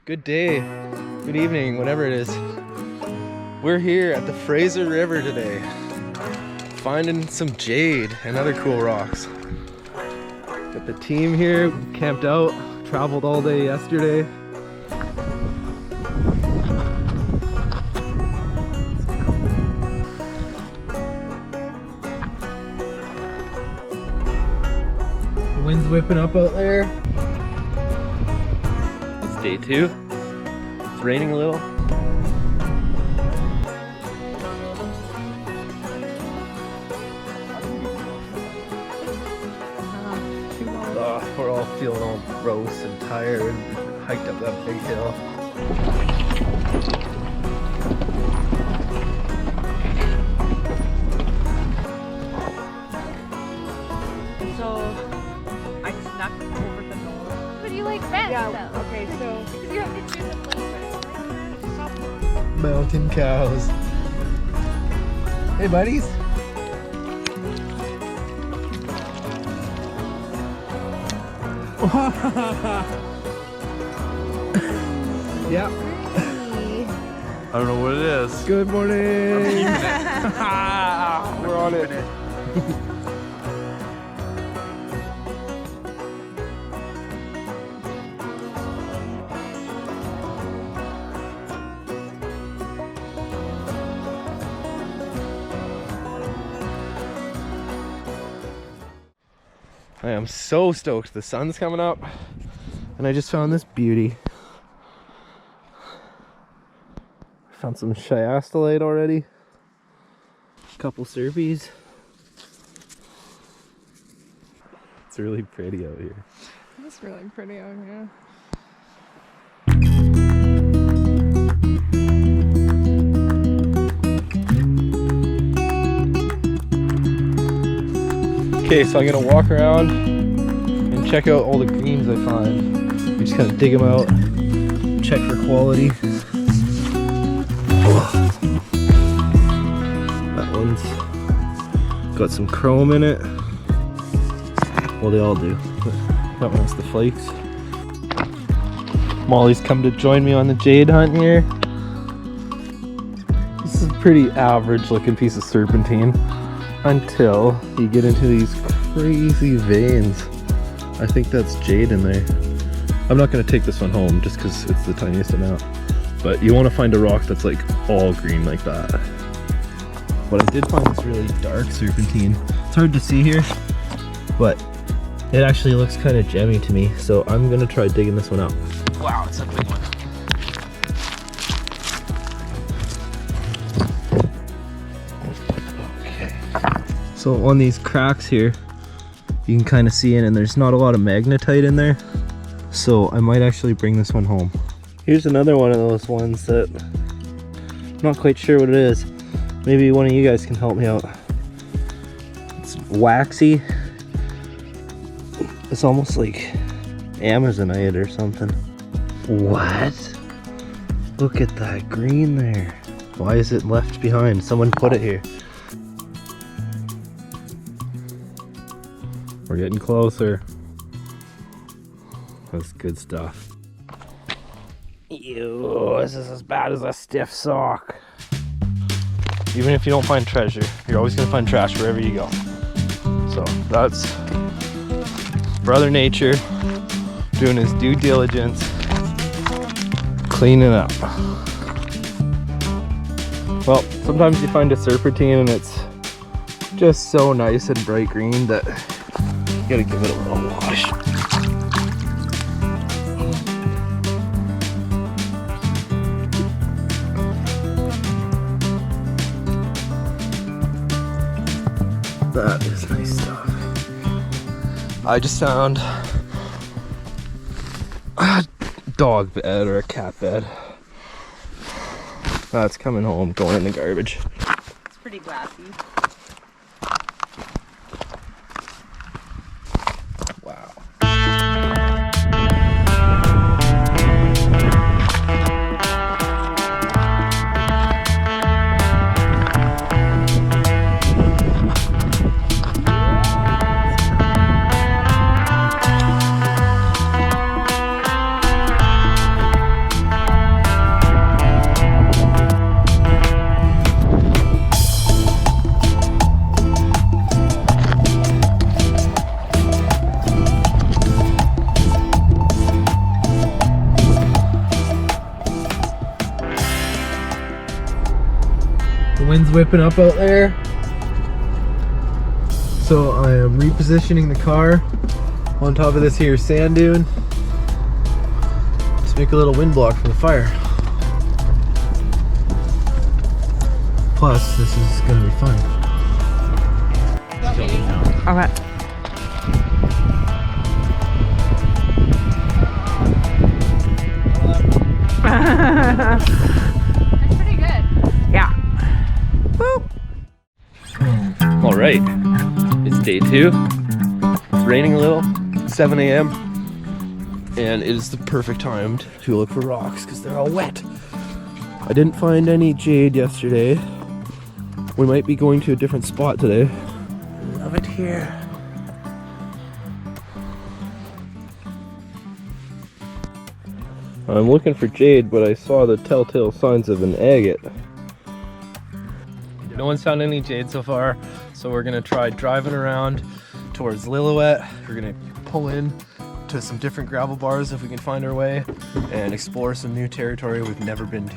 Good day, good evening, whatever it is. We're here at the Fraser River today, finding some jade and other cool rocks. Got the team here, camped out, traveled all day yesterday. The wind's whipping up out there. It's day 2. It's raining a little. We're all feeling all gross and tired and hiked up that big hill. So I snuck over the nose. But you like red Yeah, though. okay, so You have to choose a flavor. Mountain cows. Hey buddies. Yeah. I don't know what it is. Good morning. We're on it. I am so stoked. The sun's coming up and I just found this beauty. Found some chiastolite already. A couple serpies. It's really pretty out here. it's really pretty out here. Okay, so I'm gonna walk around and check out all the greens I find. We just kind of dig them out, check for quality. That one's got some chrome in it. Well, they all do. That one's the flakes. Molly's come to join me on the jade hunt here. This is a pretty average looking piece of serpentine until you get into these crazy veins. I think that's jade in there. I'm not going to take this one home just because it's the tiniest amount. But you want to find a rock that's like all green like that. But I did find this really dark serpentine. It's hard to see here, but it actually looks kind of gemmy to me. So I'm going to try digging this one out. Wow, it's a big one. Okay. So on these cracks here, you can kind of see in, and there's not a lot of magnetite in there. So I might actually bring this one home. Here's another one of those ones that I'm not quite sure what it is. Maybe one of you guys can help me out. It's waxy. It's almost like Amazonite or something. What? Look at that green there. Why is it left behind? Someone put it here. We're getting closer. That's good stuff. Ew, this is as bad as a stiff sock. Even if you don't find treasure, you're always gonna find trash wherever you go. So that's Brother Nature doing his due diligence, cleaning up. Well, sometimes you find a serpentine and it's just so nice and bright green that you gotta give it a little wash. That is nice stuff. I just found a dog bed or a cat bed. That's coming home, going in the garbage. It's pretty glassy. Wow. The wind's whipping up out there. So I am repositioning the car on top of this here sand dune to make a little wind block for the fire. Plus, this is gonna be fun. Okay. That's pretty good. Yeah. All right, it's day 2. It's raining a little, 7 a.m. And it is the perfect time to look for rocks because they're all wet. I didn't find any jade yesterday. We might be going to a different spot today. Love it here. I'm looking for jade, but I saw the telltale signs of an agate. No one's found any jade so far, so we're gonna try driving around towards Lillooet. We're gonna pull in to some different gravel bars if we can find our way and explore some new territory we've never been to.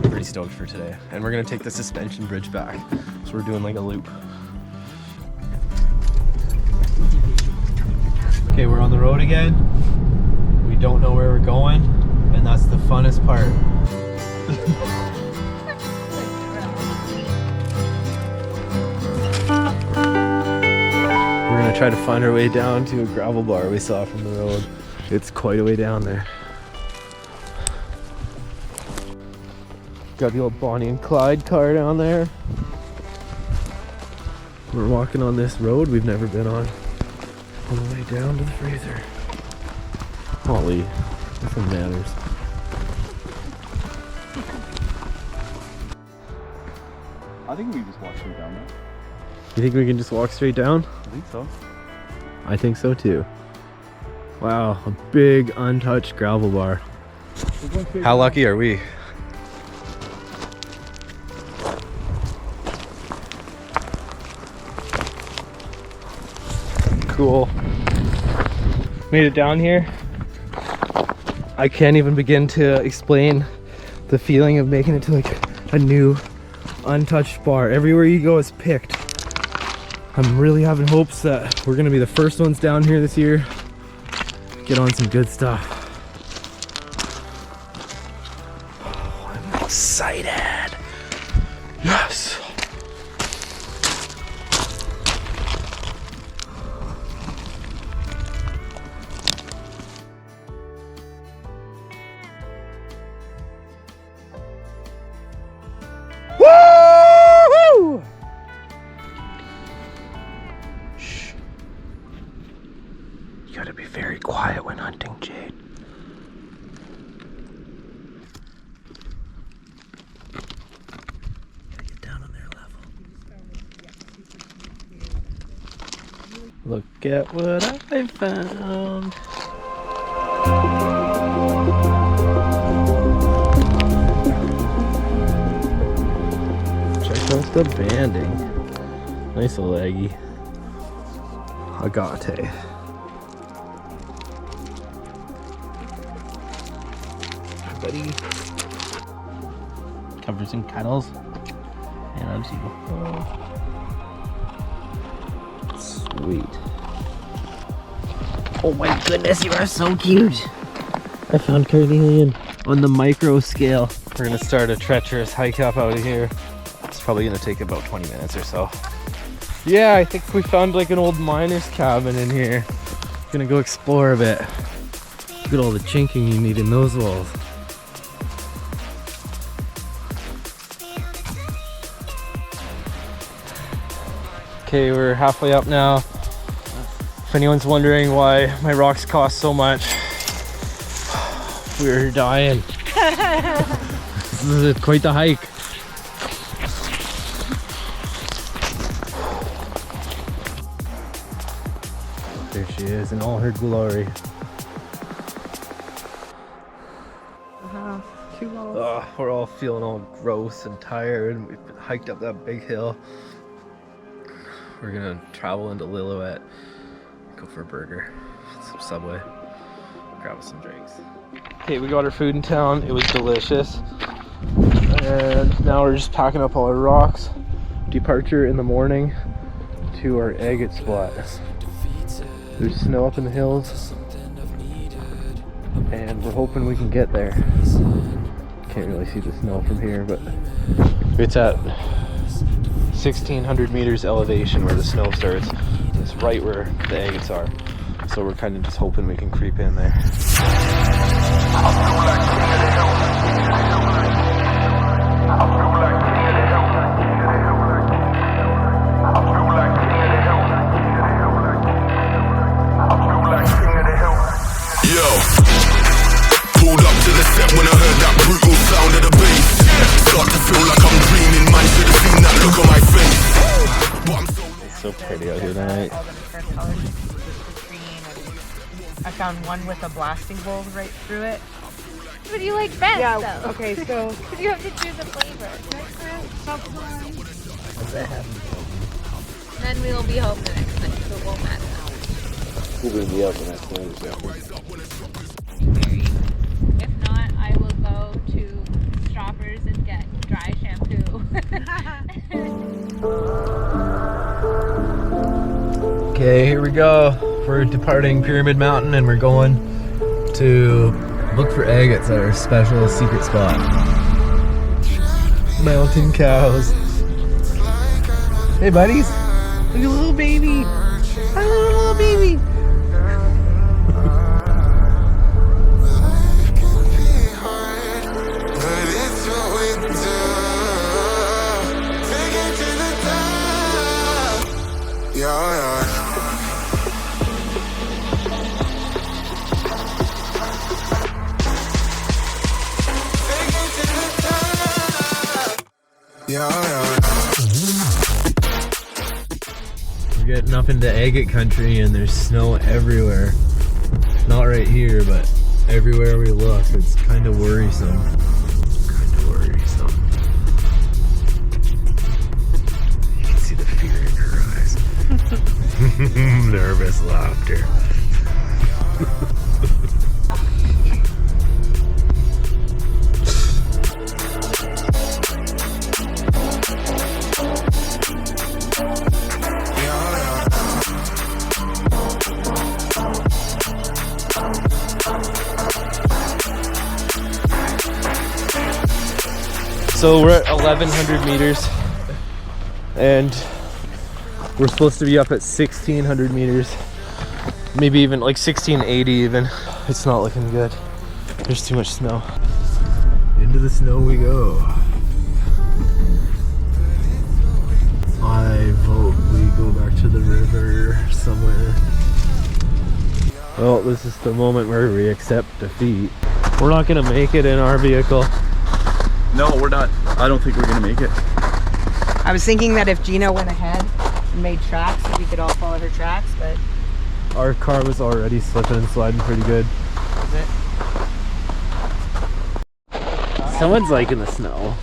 Pretty stoked for today. And we're gonna take the suspension bridge back. So we're doing like a loop. Okay, we're on the road again. We don't know where we're going, and that's the funnest part. We're gonna try to find our way down to a gravel bar we saw from the road. It's quite a way down there. Got the old Bonnie and Clyde car down there. We're walking on this road we've never been on the way down to the Fraser. Holly, nothing matters. I think we just walk straight down there. You think we can just walk straight down? I think so. I think so too. Wow, a big untouched gravel bar. How lucky are we? Cool. Made it down here. I can't even begin to explain the feeling of making it to like a new untouched bar. Everywhere you go is picked. I'm really having hopes that we're gonna be the first ones down here this year. Get on some good stuff. Oh, I'm excited. Yes. Woo! Shh. You gotta be very quiet when hunting jade. Gotta get down on their level. Look at what I found. Check out the banding. Nice little eggy. Agate. Buddy. Covers in kettles. And I'm sweet. Oh my goodness, you are so cute. I found carnelian on the micro scale. We're gonna start a treacherous hike up out of here. It's probably gonna take about 20 minutes or so. Yeah, I think we found like an old miner's cabin in here. Gonna go explore a bit. Look at all the chinking you need in those walls. Okay, we're halfway up now. If anyone's wondering why my rocks cost so much, we're dying. This is quite the hike. There she is in all her glory. We're all feeling all gross and tired, and we've hiked up that big hill. We're gonna travel into Lillooet, go for a burger, some Subway, grab us some drinks. Okay, we got our food in town. It was delicious. And now we're just packing up all our rocks. Departure in the morning to our agate spot. There's snow up in the hills, and we're hoping we can get there. Can't really see the snow from here, but it's at 1,600 meters elevation where the snow starts. It's right where the agates are. So we're kind of just hoping we can creep in there. Pulled up to the set when I heard that brutal sound of the bass. Start to feel like I'm dreaming, man. Should have seen that look on my face. But I'm so It's so pretty out here tonight. All the different colors. The green. And I found one with a blasting bolt right through it. What do you like best, Yeah. though? Okay, so You have to choose a flavor. Then we will be home the next night, so it won't matter. We're gonna be out the next Wednesday. If not, I will go to Stroppers and get dry shampoo. Okay, here we go. We're departing Pyramid Mountain and we're going to look for agates at our special secret spot. Mountain cows. Hey buddies, look at a little baby. Hi little baby. We're getting up into agate country and there's snow everywhere. Not right here, but everywhere we look, it's kind of worrisome. You can see the fear in her eyes. Nervous laughter. So we're at 1,100 meters and we're supposed to be up at 1,600 meters, maybe even like 1,680 even. It's not looking good. There's too much snow. Into the snow we go. I vote we go back to the river somewhere. Well, this is the moment where we accept defeat. We're not gonna make it in our vehicle. No, we're not. I don't think we're gonna make it. I was thinking that if Gina went ahead and made tracks, that we could all follow her tracks, but Our car was already slipping and sliding pretty good. is it? Someone's liking the snow.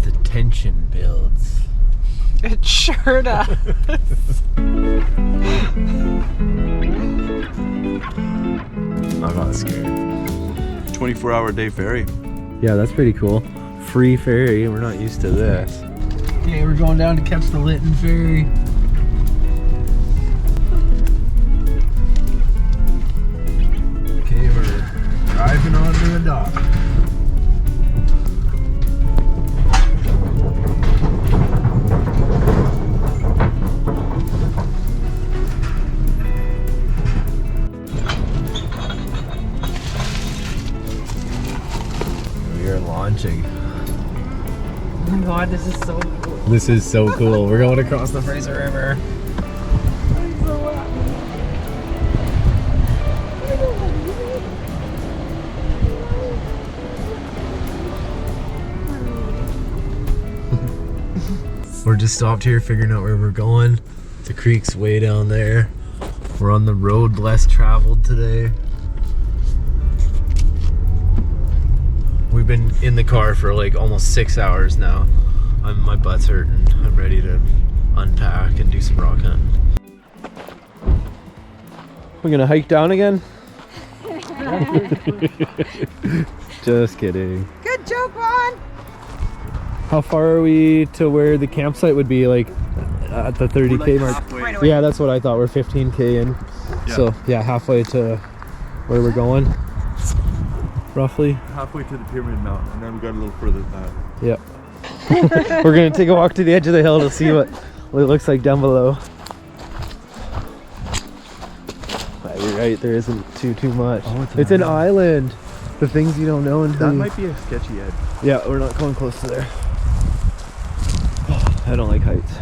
The tension builds. It sure does. I'm not scared. 24-hour day ferry. Yeah, that's pretty cool. Free ferry, we're not used to this. Okay, we're going down to catch the Lytton ferry. Okay, we're driving onto the dock. We are launching. Oh my god, this is so cool. This is so cool. We're going across the Fraser River. We're just stopped here figuring out where we're going. The creek's way down there. We're on the road less traveled today. We've been in the car for like almost 6 hours now. My butt's hurting. I'm ready to unpack and do some rock hunting. We're gonna hike down again? Just kidding. Good joke, Ron. How far are we to where the campsite would be, like at the 30K mark? Right away. Yeah, that's what I thought. We're 15K in. Yeah. So yeah, halfway to where we're going. Roughly. Halfway to the Pyramid Mountain, and then we got a little further than that. Yep. We're gonna take a walk to the edge of the hill to see what it looks like down below. You're right, there isn't too much. Oh, it's an island. The things you don't know until That you... might be a sketchy edge. Yeah, we're not going close to there. I don't like heights.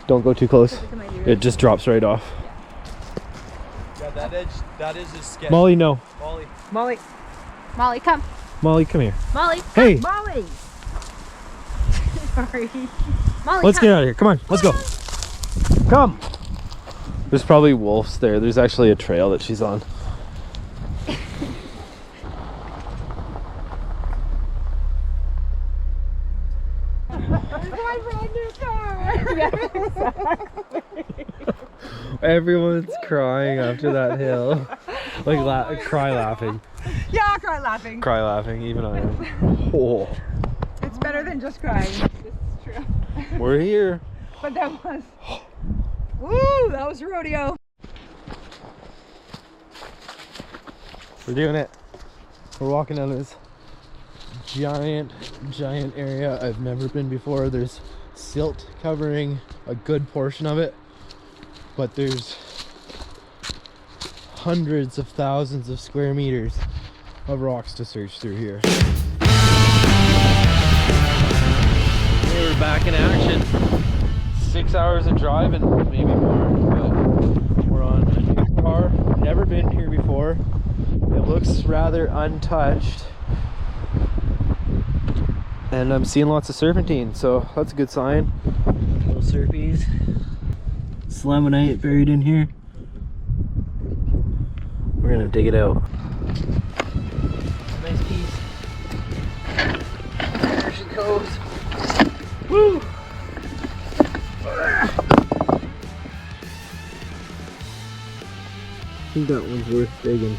Don't go too close. It just drops right off. Yeah, that edge, that is a sketch. Molly, no. Molly. Molly. Molly, come. Molly, come here. Molly. Hey, Molly. Sorry. Molly, let's come. get out of here. Come on, let's go. Come. There's probably wolves there. There's actually a trail that she's on. Everyone's crying after that hill. Like cry laughing. Yeah, I'll cry laughing. Cry laughing, even I am. Oh, It's better than just crying. we're here. But that was... Woo, that was a rodeo. We're doing it. We're walking down this giant area. I've never been before. There's silt covering a good portion of it, but there's hundreds of thousands of square meters of rocks to search through here. We're back in action. 6 hours of driving, maybe more, but we're on a new car. Never been here before. It looks rather untouched, and I'm seeing lots of serpentine, so that's a good sign. Little serpies, slamonite buried in here. We're gonna dig it out. Nice piece. There she goes. Woo! I think that one's worth digging.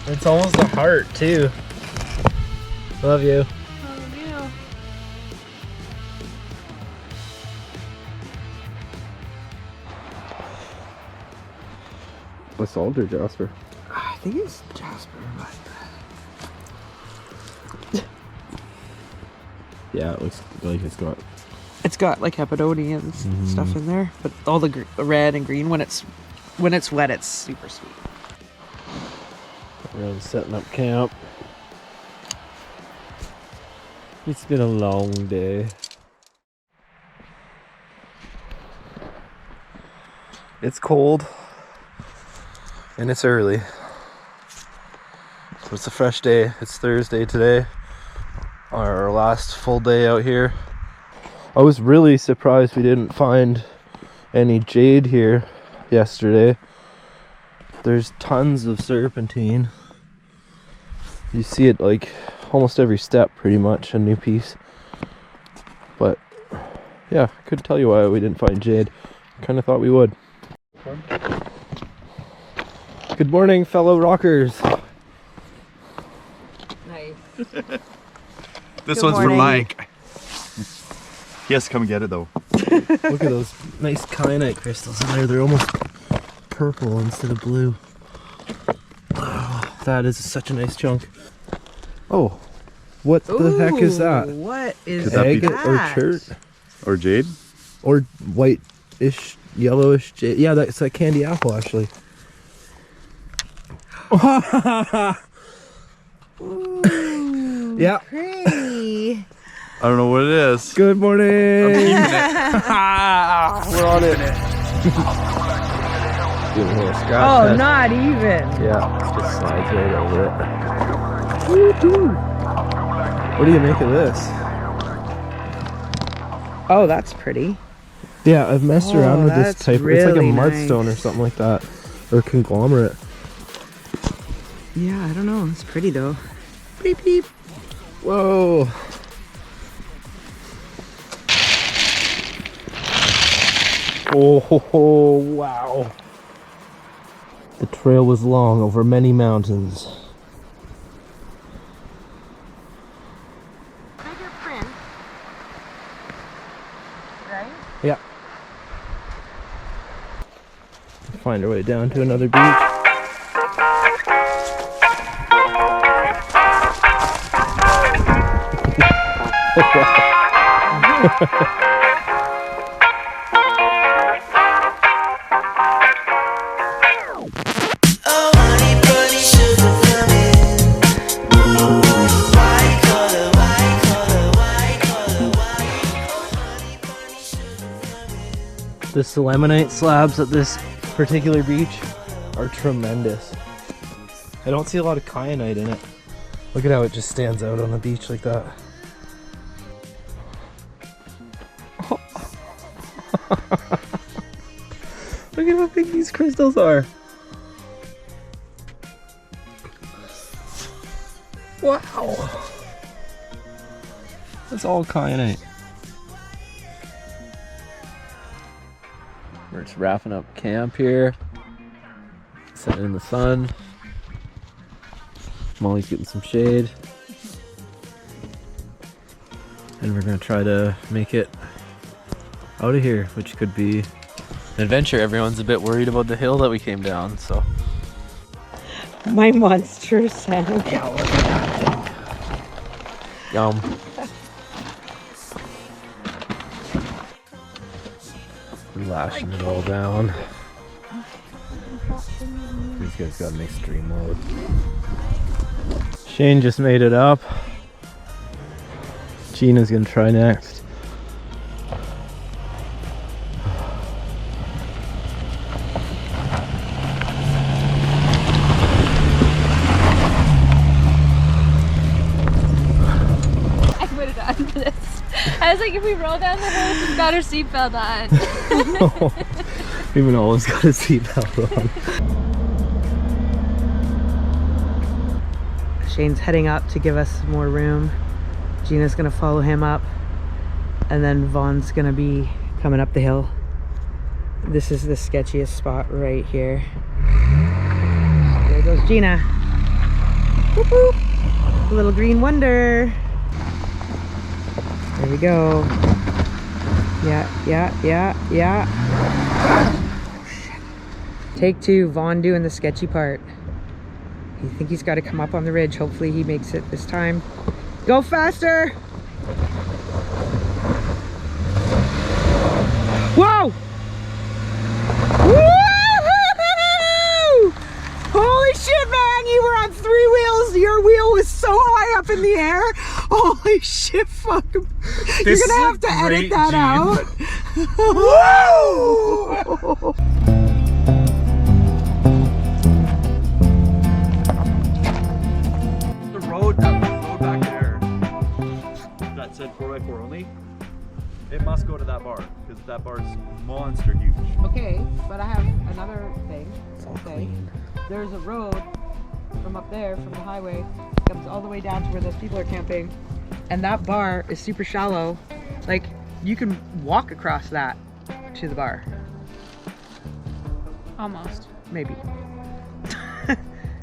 It's almost a heart too. Love you. Oh, you. Basalt or jasper? I think it's Jasper, but... Yeah, it looks like It's got like Cappadonians and stuff in there, but all the red and green, when it's wet, it's super sweet. We're setting up camp. It's been a long day. It's cold and it's early. So it's a fresh day. It's Thursday today. Our last full day out here. I was really surprised we didn't find any jade here yesterday. There's tons of serpentine. You see it like almost every step, pretty much, a new piece. But yeah, I couldn't tell you why we didn't find jade. Kind of thought we would. Good morning, fellow rockers. Nice. This Good one's for morning. Mike. He has to come get it though. Look at those nice kyanite crystals in there. They're almost purple instead of blue. Oh, that is such a nice chunk. Oh, what the heck is that? What is Could that be- Agate or that? chert? Or Jade? Or white-ish, yellowish jade. Yeah, that's that candy apple, actually. Ooh, Yeah. pretty. I don't know what it is. Good morning. Keeping it. We're on it. Doing a little scratch Oh, test. not even. Yeah, just slides right over it. Woo-hoo. What do you make of this? Oh, that's pretty. Yeah, I've messed around with this that's type. It's like a really mudstone nice. or something like that, or conglomerate. Yeah, I don't know. It's pretty though. Beep beep. Whoa. Oh, wow. The trail was long over many mountains. Bigger print, right? Yeah. Find our way down to another beach. The selemonite slabs at this particular beach are tremendous. I don't see a lot of kyanite in it. Look at how it just stands out on the beach like that. Look at how big these crystals are. Wow. That's all kyanite. We're just wrapping up camp here. Sitting in the sun. Molly's getting some shade. And we're gonna try to make it out of here, which could be an adventure. Everyone's a bit worried about the hill that we came down, so. My monster sound. Yeah, look at that thing. Yum. Lashing it all down. These guys got an extreme load. Shane just made it up. Gina's gonna try next. I would have done this. I was like, if we roll down the hill, she's got her seatbelt on. Even always got a seatbelt on. Shane's heading up to give us some more room. Gina's gonna follow him up. And then Vaughn's gonna be coming up the hill. This is the sketchiest spot right here. There goes Gina. Whoop whoop. Little green wonder. There we go. Yeah. Take two, Vaughn doing the sketchy part. I think he's got to come up on the ridge. Hopefully he makes it this time. Go faster! Whoa! Woo-hoo-hoo-hoo! Holy shit, man! You were on 3 wheels. Your wheel was so high up in the air. Holy shit, fuck. You're gonna have to edit that out. Woo! That road back there that said 4x4 only, it must go to that bar because that bar is monster huge. Okay, but I have another thing. Okay, there's a road from up there, from the highway, comes all the way down to where those people are camping, and that bar is super shallow. Like, you can walk across that to the bar. Almost. Maybe.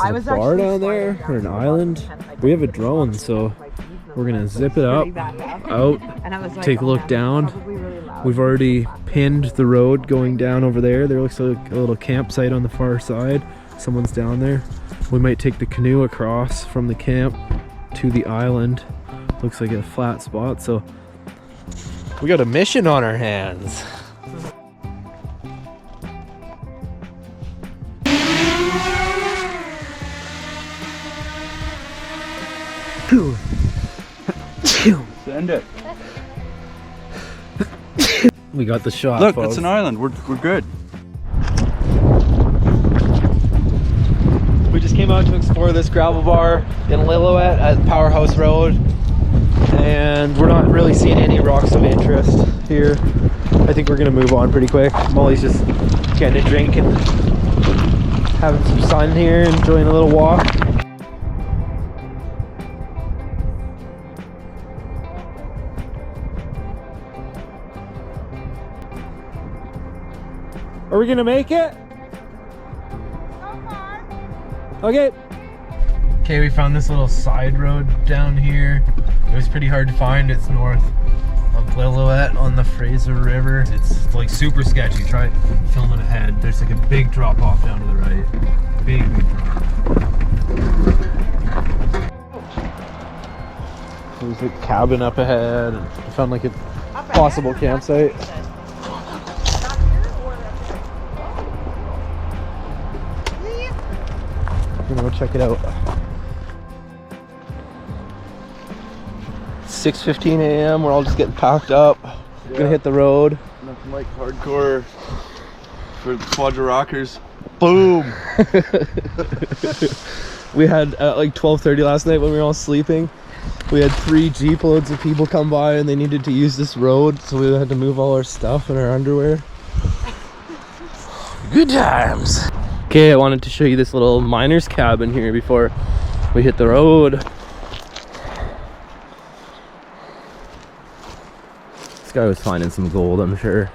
I was bar down there, or an island. We have a drone, so we're gonna zip it up, out, take a look down. We've already pinned the road going down over there. There looks like a little campsite on the far side. Someone's down there. We might take the canoe across from the camp to the island. Looks like a flat spot, so we got a mission on our hands. Send it. We got the shot. Look, folks. it's an island. We're good. We just came out to explore this gravel bar in Lillooet at Powerhouse Road, and we're not really seeing any rocks of interest here. I think we're gonna move on pretty quick. Molly's just getting a drink and having some sun here, enjoying a little walk. Are we gonna make it? Okay. Okay, we found this little side road down here. It was pretty hard to find. It's north of Lillooet on the Fraser River. It's like super sketchy. Try filming ahead. There's like a big drop off down to the right. Big drop. There's a cabin up ahead. I found like a possible campsite. I'm gonna go check it out. 6:15 a.m. We're all just getting packed up. Yeah. Gonna hit the road. Nothing like hardcore for quadra rockers. Boom! We had at like 12:30 last night when we were all sleeping. We had 3 Jeep loads of people come by and they needed to use this road, so we had to move all our stuff and our underwear. Good times. Okay, I wanted to show you this little miner's cabin here before we hit the road. This guy was finding some gold, I'm sure.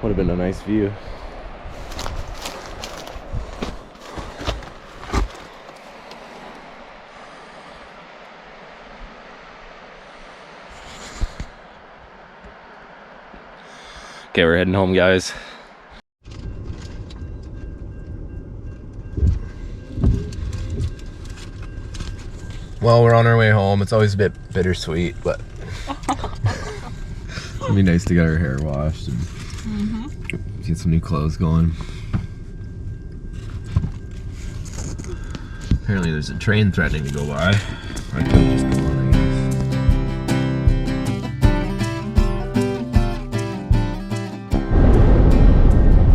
Would have been a nice view. Okay, we're heading home, guys. Well, we're on our way home. It's always a bit bittersweet, but it'd be nice to get our hair washed and get some new clothes going. Apparently there's a train threatening to go by. I could just go on, I guess.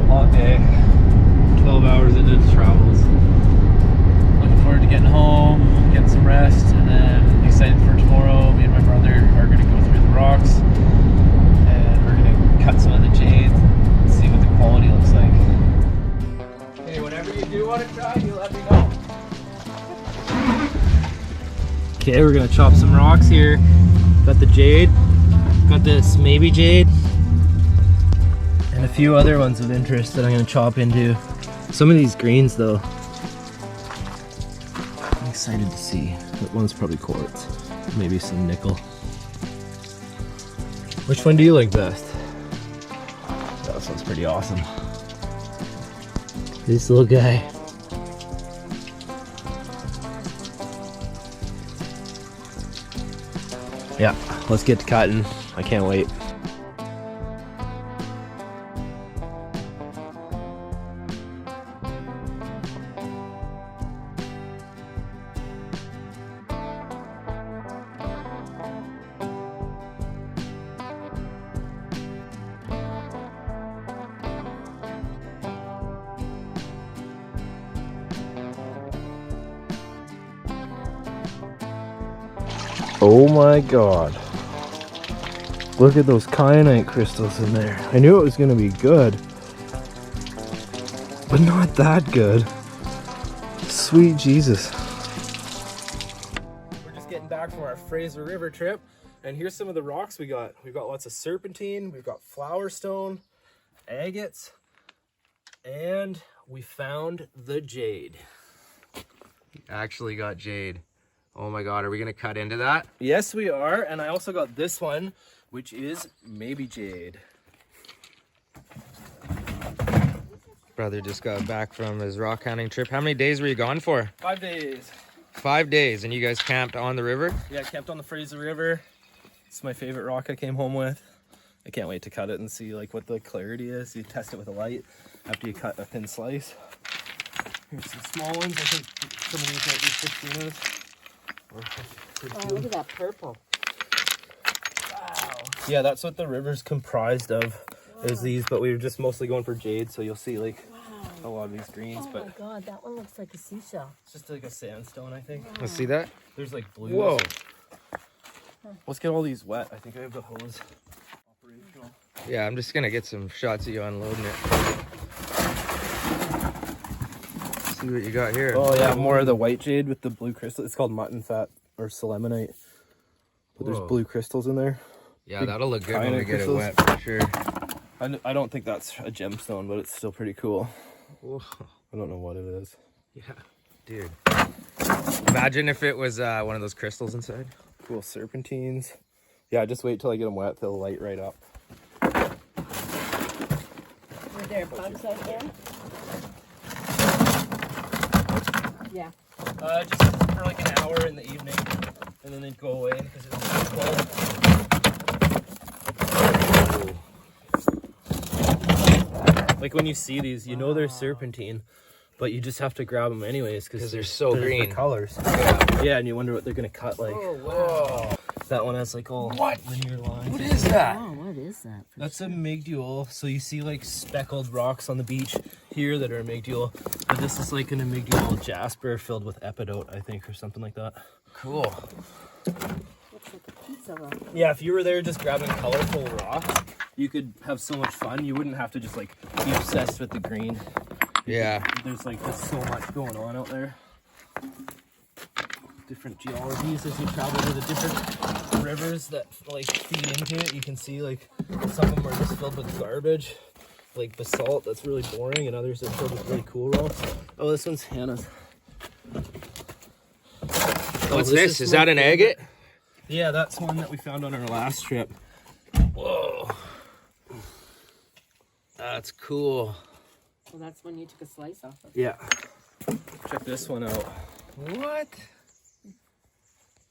Long day. 12 hours into the travels. Looking forward to getting home, getting some rest, and then excited for tomorrow. Me and my brother are going to go through the rocks and we're going to cut some of the jade and see what the quality looks like. Hey, whatever you do want to try, you let me know. Okay, we're going to chop some rocks here. Got the jade, got this maybe jade, and a few other ones of interest that I'm going to chop into. Some of these greens though, I'm excited to see. That one's probably quartz, maybe some nickel. Which one do you like best? Oh, this one's pretty awesome. This little guy. Yeah, let's get to cutting. I can't wait. Oh my god. Look at those kyanite crystals in there. I knew it was going to be good, but not that good. Sweet Jesus. We're just getting back from our Fraser River trip, and here's some of the rocks we got. We've got lots of serpentine, we've got flower stone, agates, and we found the jade. Actually got jade. Oh my god, are we gonna cut into that? Yes, we are. And I also got this one, which is maybe jade. Brother just got back from his rock hunting trip. How many days were you gone for? 5 days. 5 days, and you guys camped on the river? Yeah, camped on the Fraser River. It's my favorite rock I came home with. I can't wait to cut it and see like what the clarity is. You test it with a light after you cut a thin slice. Here's some small ones. I think some of these might be 16s. Oh, look at that purple. Wow. Yeah, that's what the river's comprised of, is these, but we were just mostly going for jade, so you'll see like a lot of these greens. Oh but my god, that one looks like a seashell. it's just like a sandstone, I think. Wow. Let's see that. There's like blues. Whoa. Let's get all these wet. I think I have the hose operational. Yeah, I'm just gonna get some shots of you unloading it. See what you got here. Oh yeah, more of the white jade with the blue crystal. It's called mutton fat or selemonite. But there's blue crystals in there. Yeah, that'll look good when Kinda we get it crystals. wet for sure. I don't think that's a gemstone, but it's still pretty cool. Whoa. I don't know what it is. Yeah, dude. Imagine if it was one of those crystals inside. Cool serpentines. Yeah, just wait till I get them wet. They'll light right up. Were there bugs out there? Yeah. Just for like an hour in the evening, and then they'd go away because it was too cold. Like when you see these, you know they're serpentine, but you just have to grab them anyways because they're so green. The colors. Yeah, and you wonder what they're gonna cut like. Oh, wow. That one has like all linear lines. What is that? Oh, what is that? That's a migdule. So you see like speckled rocks on the beach here that are migdule, but this is like an migdule jasper filled with epidote, I think, or something like that. Cool. Looks like a pizza rock. Yeah, if you were there just grabbing colorful rocks, you could have so much fun. You wouldn't have to just like be obsessed with the green. Yeah. There's like just so much going on out there. Different geologies as you travel to the different rivers that like feed into it. You can see like some of them are just filled with garbage, like basalt that's really boring, and others are filled with really cool rocks. Oh, this one's Hannah's. What's this? Is that an agate? Yeah, that's one that we found on our last trip. Whoa. That's cool. Well, that's when you took a slice off of. Yeah. Check this one out. What?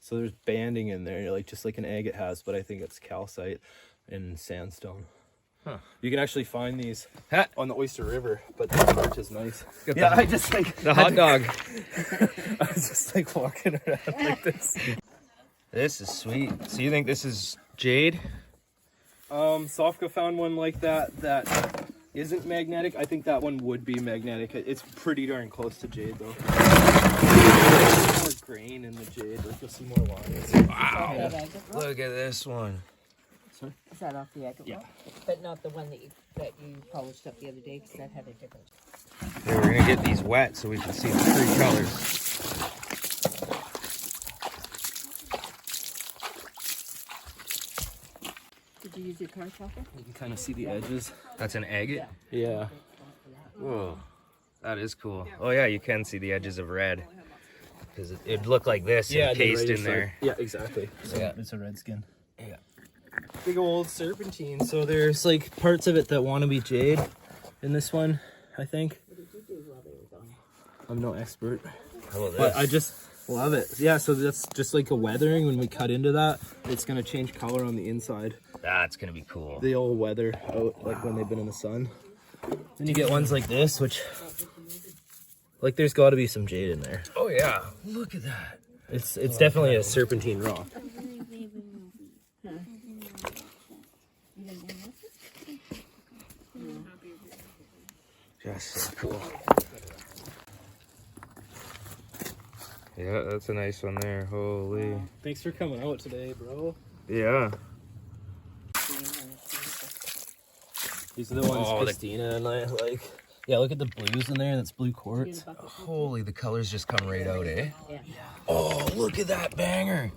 So there's banding in there, like just like an agate has, but I think it's calcite and sandstone. Huh. You can actually find these Ha. on the Oyster River, but this part is nice. Got Yeah, the- I just like The hot dog. I was just like walking around like this. This is sweet. So you think this is jade? Sofka found one like that isn't magnetic. I think that one would be magnetic. It's pretty darn close to jade though. More grain in the jade. Like you'll see more lines. Wow. Look at this one. Is that off the agate rock? But not the one that you polished up the other day, because that had a different. Okay, we're gonna get these wet so we can see the three colors. Did you use your car chopper? You can kind of see the edges. That's an agate? Yeah. Whoa. That is cool. Oh yeah, you can see the edges of red. Because it'd look like this encased in there. Yeah, exactly. So Yeah. it's a red skin. Yeah. Big old serpentine. So there's like parts of it that want to be jade in this one, I think. What did you do while they were gone? I'm no expert, How about but this? I just love it. Yeah, so that's just like a weathering. When we cut into that, it's gonna change color on the inside. That's gonna be cool. They all weather out like when they've been in the sun. Then you get ones like this, which like there's got to be some jade in there. Oh yeah. Look at that. It's definitely a serpentine rock. Just so cool. Yeah, that's a nice one there. Holy. Thanks for coming out today, bro. Yeah. These are the ones Oh, Christina and I like. Yeah, look at the blues in there. That's blue quartz. Holy, the colors just come right out, eh? Yeah. Oh, look at that banger.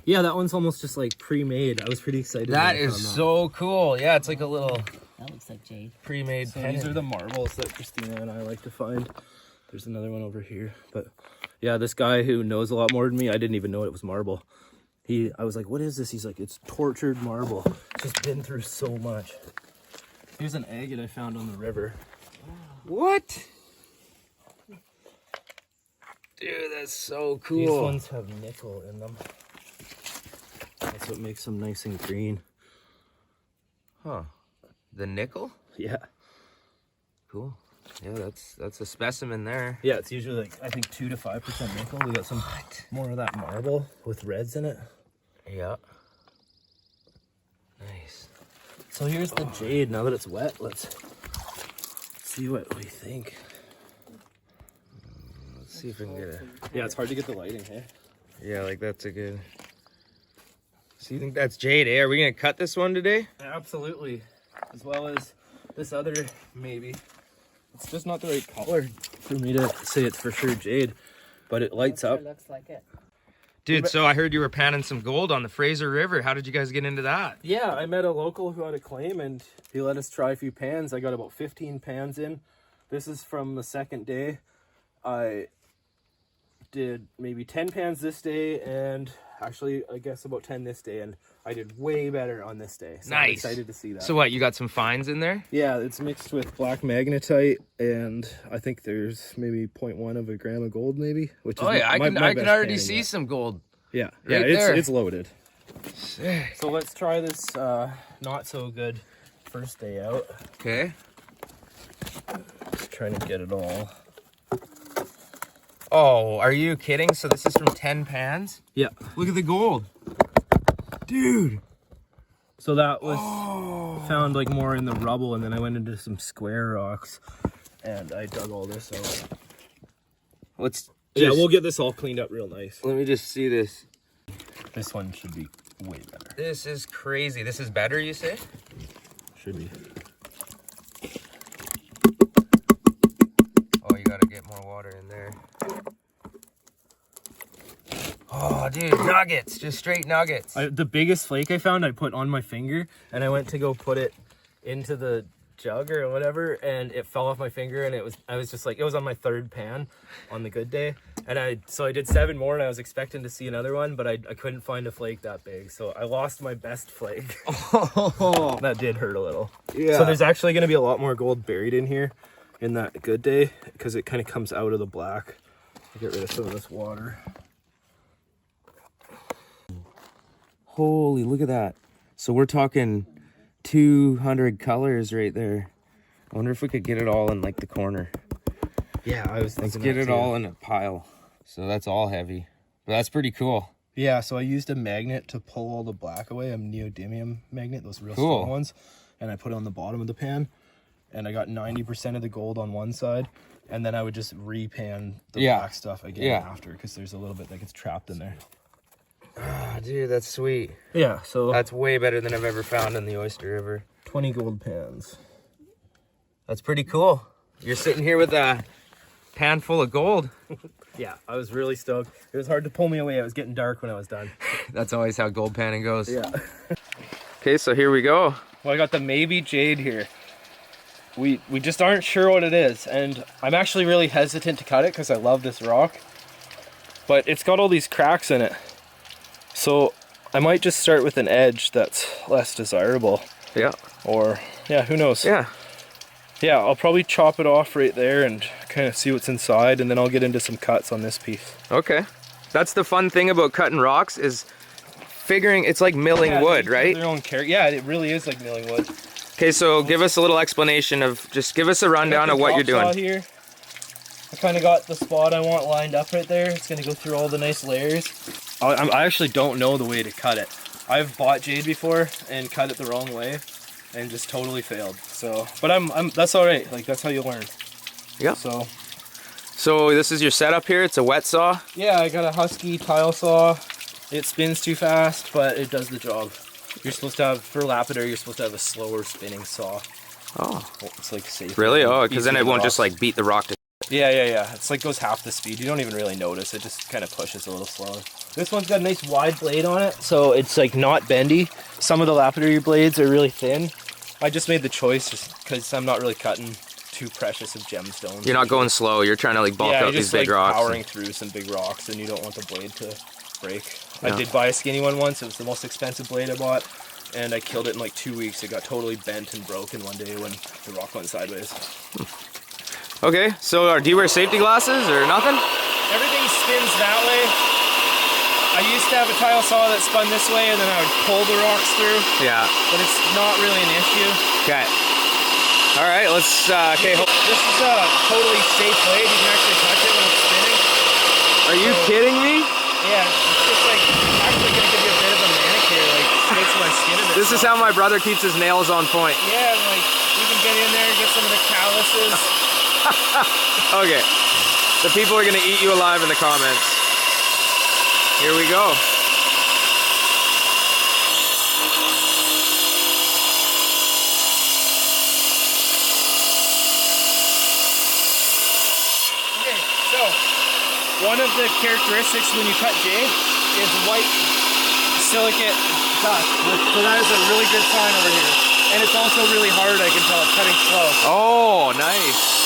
Yeah, that one's almost just like pre-made. I was pretty excited. That when I is found so cool. Yeah, it's like a little That looks like jade. pre-made So pen. these are the marbles that Christina and I like to find. There's another one over here. But yeah, this guy who knows a lot more than me, I didn't even know it was marble. I was like, what is this? He's like, it's tortured marble. It's just been through so much. Here's an agate I found on the river. What? Dude, that's so cool. These ones have nickel in them. That's what makes them nice and green. Huh. The nickel? Yeah. Cool. Yeah, that's a specimen there. Yeah, it's usually like, I think 2 to 5% nickel. We got some more of that marble with reds in it. Yeah. Nice. So here's the jade. Now that it's wet, let's see what we think. Let's see if we can get it. Yeah, it's hard to get the lighting here. Yeah, like that's a good. So you think that's jade, eh? Are we gonna cut this one today? Absolutely. As well as this other, maybe. It's just not the right color for me to say it's for sure jade, but it lights up. Sure looks like it. Dude, so I heard you were panning some gold on the Fraser River. How did you guys get into that? Yeah, I met a local who had a claim and he let us try a few pans. I got about 15 pans in. This is from the second day. I did maybe 10 pans this day and actually I guess about 10 this day, and I did way better on this day. So I'm Nice. excited to see that. So what, you got some fines in there? Yeah, it's mixed with black magnetite, and I think there's maybe 0.1 of a gram of gold, maybe. Which is Oh yeah, I can best already panning see yet. some gold. Yeah, right yeah, there. it's loaded. Sick. So let's try this not so good first day out. Okay. Just trying to get it all. Oh, are you kidding? So this is from 10 pans? Yeah. Look at the gold. Dude. So that was found like more in the rubble, and then I went into some square rocks, and I dug all this out. Let's Yeah, we'll get this all cleaned up real nice. let me just see this. This one should be way better. This is crazy. This is better, you say? Should be. Oh, you gotta get more water in there. Oh, dude, nuggets. Just straight nuggets. The biggest flake I found, I put on my finger, and I went to go put it into the jug or whatever, and it fell off my finger, and I was just like, it was on my third pan on the good day, and so I did 7 more, and I was expecting to see another one, but I couldn't find a flake that big, so I lost my best flake. Oh, That did hurt a little. yeah. So there's actually going to be a lot more gold buried in here in that good day, because it kind of comes out of the black. I'll get rid of some of this water. Holy, look at that. So we're talking 200 colors right there. I wonder if we could get it all in like the corner. Yeah, I was Let's thinking get that it too. all in a pile. So that's all heavy. But that's pretty cool. Yeah, so I used a magnet to pull all the black away, a neodymium magnet, those real Cool. strong ones, and I put it on the bottom of the pan, and I got 90% of the gold on one side, and then I would just repan the black stuff again after, because there's a little bit that gets trapped in there. Ah, dude, that's sweet. Yeah, so That's way better than I've ever found in the Oyster River. 20 gold pans. That's pretty cool. You're sitting here with a pan full of gold. Yeah, I was really stoked. It was hard to pull me away. It was getting dark when I was done. That's always how gold panning goes. Yeah. Okay, so here we go. Well, I got the maybe jade here. We just aren't sure what it is, and I'm actually really hesitant to cut it because I love this rock. But it's got all these cracks in it. So I might just start with an edge that's less desirable. Yeah. Or, yeah, who knows? Yeah. Yeah, I'll probably chop it off right there and kind of see what's inside, and then I'll get into some cuts on this piece. Okay. That's the fun thing about cutting rocks is figuring, it's like milling wood, they right? have their own character. Yeah, it really is like milling wood. Okay, so give us a little explanation of, just give us a rundown of what you're doing. Here. I kind of got the spot I want lined up right there. It's going to go through all the nice layers. I actually don't know the way to cut it. I've bought jade before and cut it the wrong way and just totally failed. So, but that's all right. Like, that's how you learn. Yeah. So this is your setup here. It's a wet saw. yeah, I got a Husky tile saw. It spins too fast, but it does the job. You're supposed to have, for lapidary, you're supposed to have a slower spinning saw. Oh. Well, it's like safe. Really? Oh, because then it won't just like. like beat the rock to. Yeah. It's like goes half the speed. You don't even really notice. It just kind of pushes a little slower. This one's got a nice wide blade on it, so it's like not bendy. Some of the lapidary blades are really thin. I just made the choice just because I'm not really cutting too precious of gemstones. You're not going slow. You're trying to like bulk out you're these just big like rocks. powering through some big rocks, and you don't want the blade to break. Yeah. I did buy a skinny one once. It was the most expensive blade I bought, and I killed it in like 2 weeks. It got totally bent and broken one day when the rock went sideways. Okay, so do you wear safety glasses or nothing? Everything spins that way. I used to have a tile saw that spun this way, and then I would pull the rocks through, Yeah. but it's not really an issue. Okay. All right, let's, okay. This is a totally safe blade. You can actually touch it when it's spinning. Are you kidding me? Yeah, it's just like actually gonna give you a bit of a manicure, like makes my skin a bit This is how my brother keeps his nails on point. Yeah, like you can get in there and get some of the calluses. Okay. The people are gonna eat you alive in the comments. Here we go. Okay, so One of the characteristics when you cut jade is white silicate dust. So that is a really good sign over here. And it's also really hard, I can tell. It's cutting slow. Oh, nice.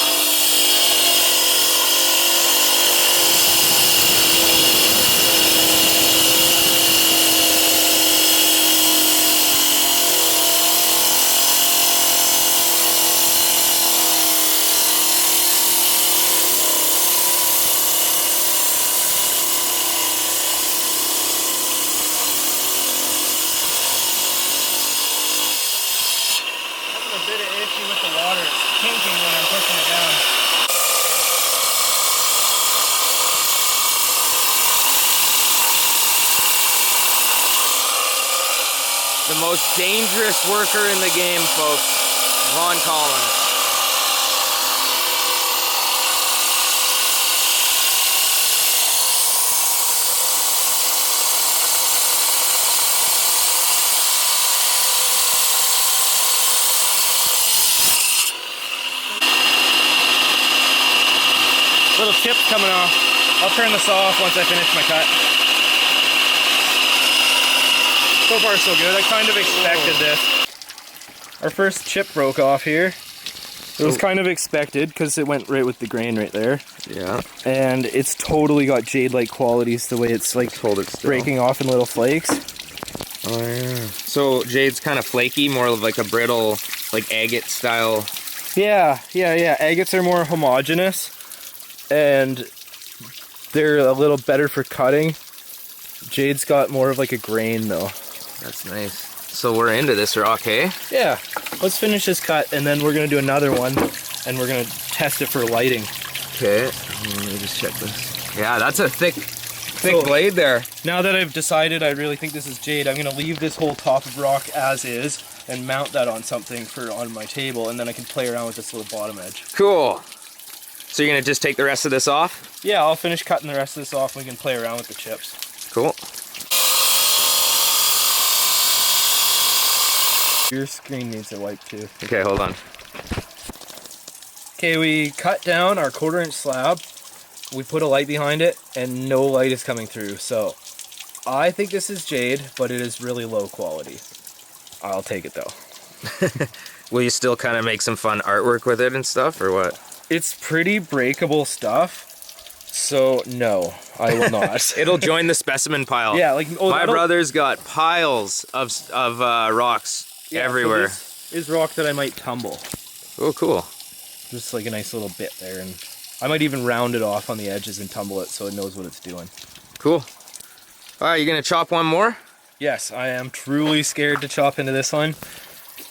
A bit of issue with the water. It's kinking when I'm pushing it down. The most dangerous worker in the game, folks. Vaughn Collins. Little chips coming off. I'll turn this off once I finish my cut. So far so good. I kind of expected this. Our first chip broke off here. It was kind of expected because it went right with the grain right there. Yeah. And it's totally got jade-like qualities the way it's like breaking off in little flakes. Oh yeah. So jade's kind of flaky, more of like a brittle, like agate style. Yeah. Agates are more homogeneous. And they're a little better for cutting. Jade's got more of like a grain though. That's nice. So we're into this rock, hey? Yeah, let's finish this cut and then we're gonna do another one and we're gonna test it for lighting. Okay, let me just check this. Yeah, that's a thick blade there. Now that I've decided I really think this is jade, I'm gonna leave this whole top of rock as is and mount that on something on my table, and then I can play around with this little bottom edge. Cool. So you're gonna just take the rest of this off? Yeah, I'll finish cutting the rest of this off and we can play around with the chips. Cool. Your screen needs a wipe too. Okay, hold on. Okay, we cut down our 1/4-inch slab. We put a light behind it and no light is coming through. So I think this is jade, but it is really low quality. I'll take it though. Will you still kind of make some fun artwork with it and stuff, or what? It's pretty breakable stuff, so no, I will not. It'll join the specimen pile. Yeah, like my brother's got piles of rocks everywhere. So this is rock that I might tumble. Oh, cool. Just like a nice little bit there, and I might even round it off on the edges and tumble it so it knows what it's doing. Cool. All right, you gonna chop one more? Yes, I am truly scared to chop into this one.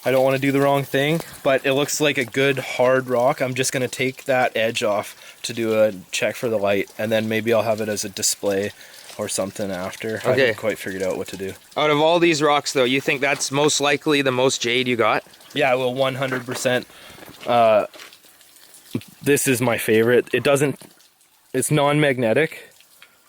I don't want to do the wrong thing, but it looks like a good hard rock. I'm just going to take that edge off to do a check for the light, and then maybe I'll have it as a display or something after. Okay. I haven't quite figured out what to do. Out of all these rocks though, you think that's most likely the most jade you got? Yeah, well, 100%. This is my favorite. It's non-magnetic,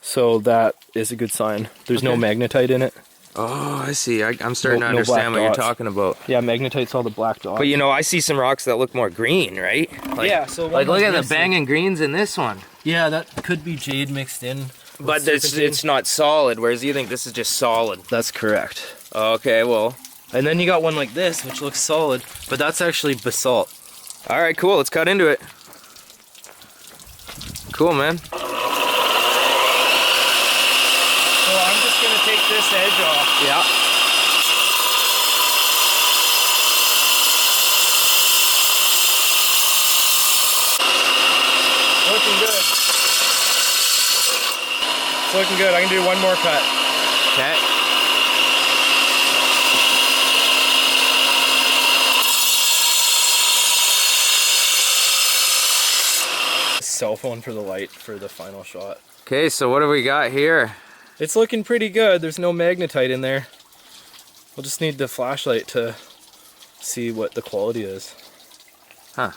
so that is a good sign. There's no magnetite in it. Oh, I see. I'm starting to understand what you're talking about. Yeah, magnetite's all the black dots. But you know, I see some rocks that look more green, right? Like, yeah, so like look at the banging greens in this one. Yeah, that could be jade mixed in. But it's not solid, whereas you think this is just solid. That's correct. Okay, well. And then you got one like this, which looks solid, but that's actually basalt. All right, cool. Let's cut into it. Cool, man. So I'm just gonna take this edge off. Yeah. Looking good. It's looking good. I can do one more cut. Okay. Cell phone for the light for the final shot. Okay, so what do we got here? It's looking pretty good. There's no magnetite in there. We'll just need the flashlight to see what the quality is. Huh.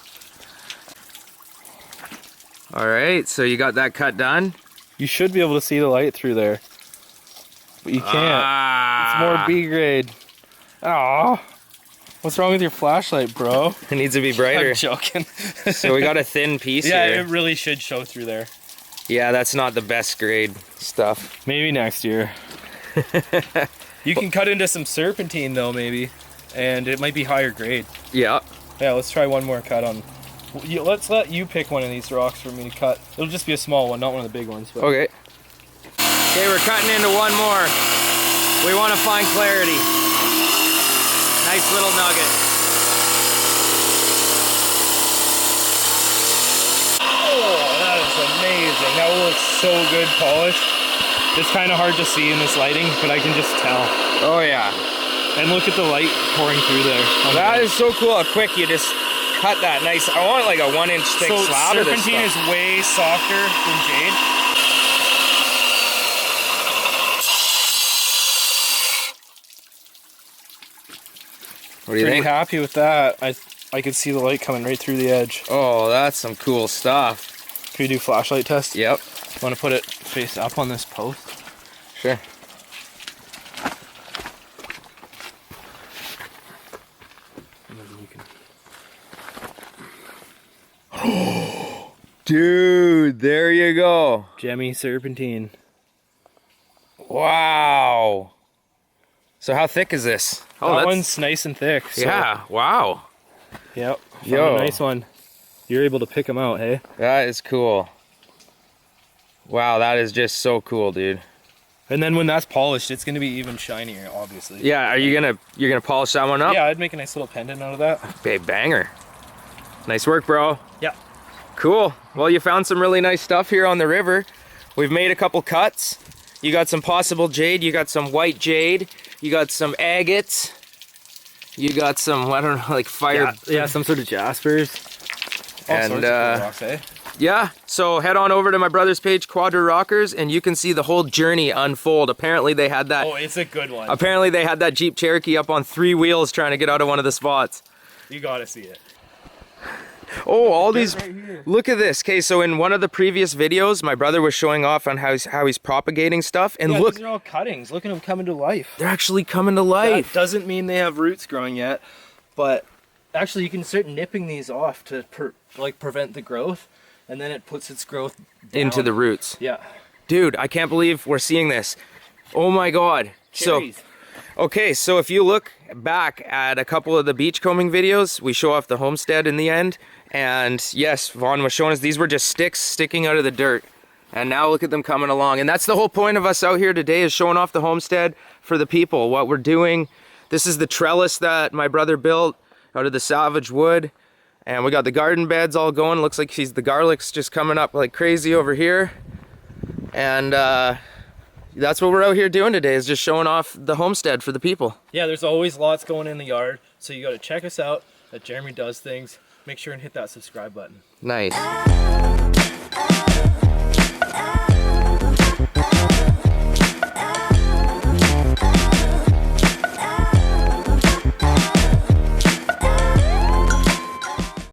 All right, so you got that cut done? You should be able to see the light through there, but you can't. It's more B grade. Aw. What's wrong with your flashlight, bro? It needs to be brighter. I'm joking. So we got a thin piece here. Yeah, it really should show through there. Yeah, that's not the best grade stuff. Maybe next year. You can cut into some serpentine though, maybe, and it might be higher grade. Yeah. Yeah, let's try one more cut on. Let's let you pick one of these rocks for me to cut. It'll just be a small one, not one of the big ones. But. Okay. Okay, we're cutting into one more. We want to find clarity. Nice little nugget. Oh, that is amazing. That looks so good polished. It's kind of hard to see in this lighting, but I can just tell. Oh yeah. And look at the light pouring through there. That is so cool how quick you just cut that nice. I want like a 1 inch thick slab of this serpentine is stuff. way softer than jade. What do you Pretty think? happy with that. I could see the light coming right through the edge. Oh, that's some cool stuff. Can we do flashlight test? Yep. Want to put it face up on this post? Sure. Dude, there you go. Gemmy serpentine. Wow. So how thick is this? Oh, that one's nice and thick. So, yeah. Wow. Yep. Found Yo. a nice one. You're able to pick them out, hey? That is cool. Wow, that is just so cool, dude. And then when that's polished, it's gonna be even shinier, obviously. Yeah, you're gonna polish that one up? Yeah, I'd make a nice little pendant out of that. Big banger. Nice work, bro. Yeah. Cool. Well, you found some really nice stuff here on the river. We've made a couple cuts. You got some possible jade, you got some white jade, you got some agates, you got some, I don't know, like fire. Yeah, some sort of jaspers. All And, sorts of cool rocks, eh? Yeah, so head on over to my brother's page, Quadra Rockers, and you can see the whole journey unfold. Apparently they had that. Oh, it's a good one. Apparently they had that Jeep Cherokee up on 3 wheels trying to get out of one of the spots. You gotta see it. Oh, all these, look at this. Okay, so in one of the previous videos, my brother was showing off on how he's propagating stuff, and Yeah, look, these are all cuttings. Look at them coming to life. they're actually coming to life. That doesn't mean they have roots growing yet, but actually you can start nipping these off to prevent the growth, and then it puts its growth down. Into the roots. Yeah. Dude, I can't believe we're seeing this. Oh my God. Cherries. So, okay, so if you look back at a couple of the beachcombing videos, we show off the homestead in the end. And yes, Vaughn was showing us these were just sticks sticking out of the dirt. And now look at them coming along. And that's the whole point of us out here today, is showing off the homestead for the people, what we're doing. This is the trellis that my brother built out of the salvage wood. And we got the garden beds all going. Looks like the garlic's just coming up like crazy over here. And that's what we're out here doing today, is just showing off the homestead for the people. Yeah, there's always lots going in the yard, so you gotta check us out at Jeremy Does Things. Make sure and hit that subscribe button. Nice.